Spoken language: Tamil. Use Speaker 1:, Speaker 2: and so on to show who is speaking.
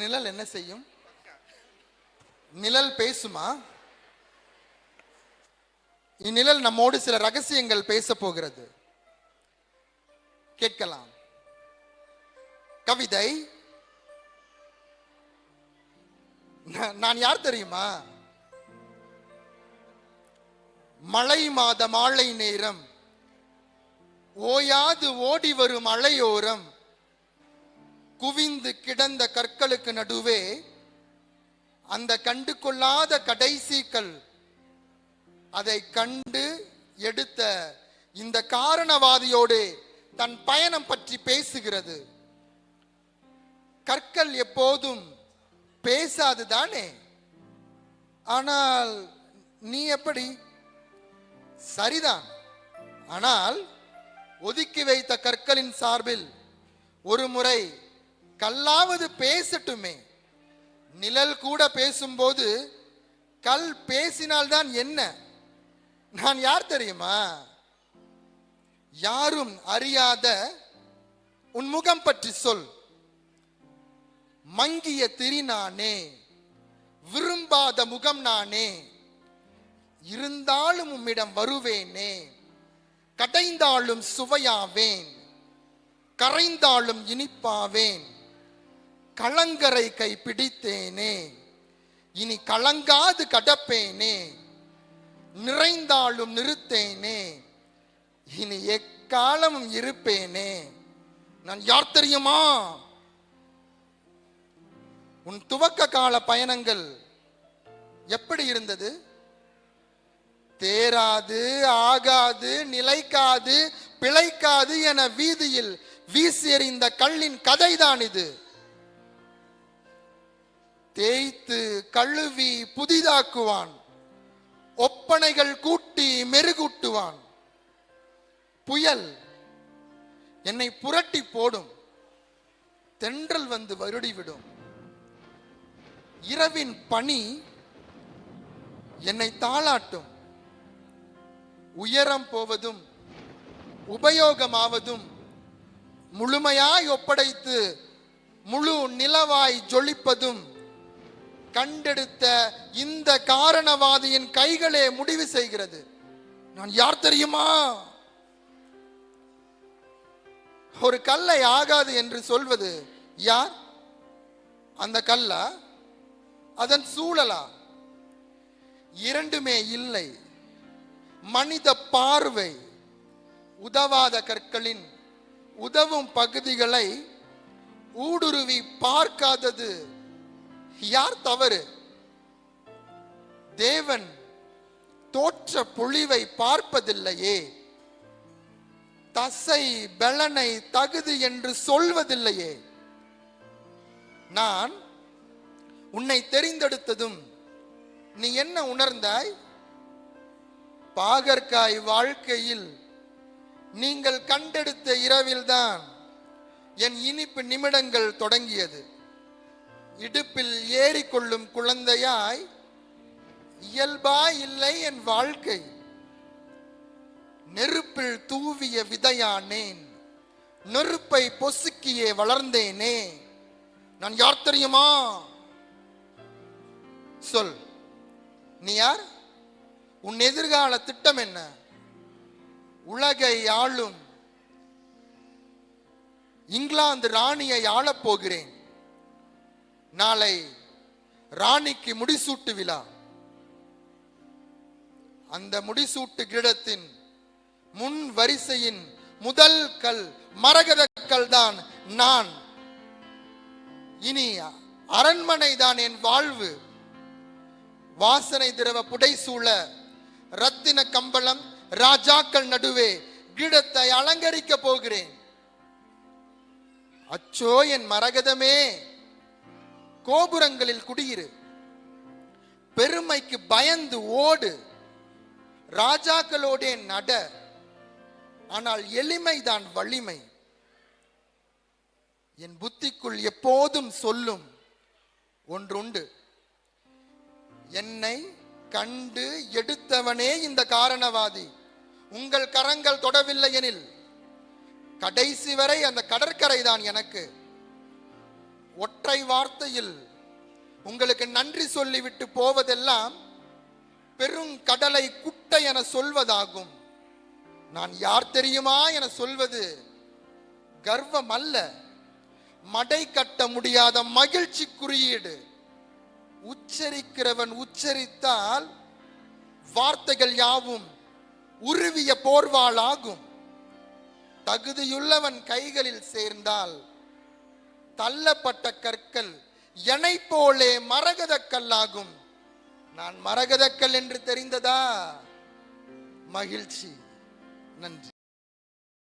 Speaker 1: நிழல் என்ன செய்யும்? நிழல் பேசுமா? இந்நிழல் நம்மோடு சில ரகசியங்கள் பேச போகிறது. கேட்கலாம். கவிதை. நான் யார் தெரியுமா? மழை மாத மாலை நேரம், ஓயாது ஓடி வரும் அலையோரம், குவிந்து கிடந்த கற்களுக்கு நடுவே அந்த கண்டு கொள்ளாத கடைசி கல் அதை கண்டு எடுத்த இந்த காரணவாதியோடு தன் பயணம் பற்றி பேசுகிறது. கற்கள் எப்போதும் பேசாது தானே? ஆனால் நீ எப்படி? சரிதான். ஆனால் ஒதுக்கி வைத்த கற்களின் சார்பில் ஒரு முறை கல்லாவது பேசட்டுமே. நிழல் கூட பேசும்போது கல் பேசினால்தான் என்ன? நான் யார் தெரியுமா? யாரும் அறியாத உன் முகம் பற்றி சொல். மங்கிய திரி நானே, விரும்பாத முகம் நானே, இருந்தாலும் உம்மிடம் வருவேனே, கடைந்தாலும் சுவையாவேன், கரைந்தாலும் இனிப்பாவேன், கலங்கரை கை பிடித்தேனே, இனி கலங்காது கடப்பேனே, நிறைந்தாலும் நிறுத்தேனே, இனி எக்காலமும் இருப்பேனே. நான் யார் தெரியுமா? உன் துவக்க கால பயணங்கள் எப்படி இருந்தது? தேராது, ஆகாது, நிலைக்காது, பிழைக்காது என வீதியில் வீசி எறிந்த கல்லின் கதைதான் இது. தேய்த்து கழுவி புதிதாக்குவான், ஒப்பனைகள் கூட்டி மெருகூட்டுவான். புயல் என்னை புரட்டி போடும், தென்றல் வந்து வருடிவிடும். இரவின் பனி என்னை தாளாட்டும். உயரம் போவதும் உபயோகமாவதும் முழுமையாய் ஒப்படைத்து முழு நிலவாய் ஜொலிப்பதும் கண்டெடுத்த இந்த காரணவாதியின் கைகளே முடிவு செய்கிறது. நான் யார் தெரியுமா? ஒரு கல்லை ஆகாது என்று சொல்வது யார்? அந்த கல்லா? அதன் சூழலா? இரண்டுமே இல்லை. மனித பார்வை உதவாத கற்களின் உதவும் பகுதிகளை ஊடுருவி பார்க்காதது யார் தவறு? தேவன் தோற்ற பொழிவை பார்ப்பதில்லையே, தசை பலனை தகுதி என்று சொல்வதில்லையே. நான் உன்னை தெரிந்தெடுத்ததும் நீ என்ன உணர்ந்தாய்? பாகற்காய் வாழ்க்கையில் நீங்கள் கண்டெடுத்த இரவில்தான் என் இனிப்பு நிமிடங்கள் தொடங்கியது. இடுப்பில் ஏறிக்கொள்ளும் குழந்தையாய் இயல்பாய் இல்லை என் வாழ்க்கை. நெருப்பில் தூவிய விதையானேன், நெருப்பை பொசுக்கியே வளர்ந்தேனே. நான் யார் தெரியுமா? சொல், நீ யார்? உன் எதிர்கால திட்டம் என்ன? உலகை ஆளும் இங்கிலாந்து ராணியை ஆளப் போகிறேன். நாளை ராணிக்கு முடிசூட்டு விழா. அந்த முடிசூட்டு கிரீடத்தின் முன் வரிசையின் முதல் கல் மரகத கல் தான் நான். இனி அரண்மனை தான் என் வாழ்வு. வாசனை திரவ புடைசூழ ரத்தின கம்பளம் ராஜாக்கள் நடுவே கிரீடத்தை அலங்கரிக்க போகிறேன். அச்சோ என் மரகதமே, கோபுரங்களில் குடியிரு, பெருமைக்கு பயந்து ஓடு, ராஜாக்களோடே நட. ஆனால் எளிமைதான் வலிமை. என் புத்திக்குள் எப்போதும் சொல்லும் ஒன்றுண்டு. என்னை கண்டு எடுத்தவனே இந்த காரணவாதி. உங்கள் கரங்கள் தொடவில்லை எனில் கடைசி வரை அந்த கடற்கரை தான் எனக்கு. ஒற்றை வார்த்தையில் உங்களுக்கு நன்றி சொல்லிவிட்டு போவதெல்லாம் பெருங்கடலை குட்டை என சொல்வதாகும். நான் யார் தெரியுமா என சொல்வது கர்வம் அல்ல, மடை கட்ட முடியாத மகிழ்ச்சி குறியீடு. உச்சரிக்கிறவன் உச்சரித்தால் வார்த்தைகள் யாவும் உருவிய போர்வாளாகும். தகுதியுள்ளவன் கைகளில் சேர்ந்தால் தள்ளப்பட்ட கற்கள் எனை போலே மரகத கல்லாகும். நான் மரகத கல் என்று தெரிந்ததா? மகிழ்ச்சி. நன்றி.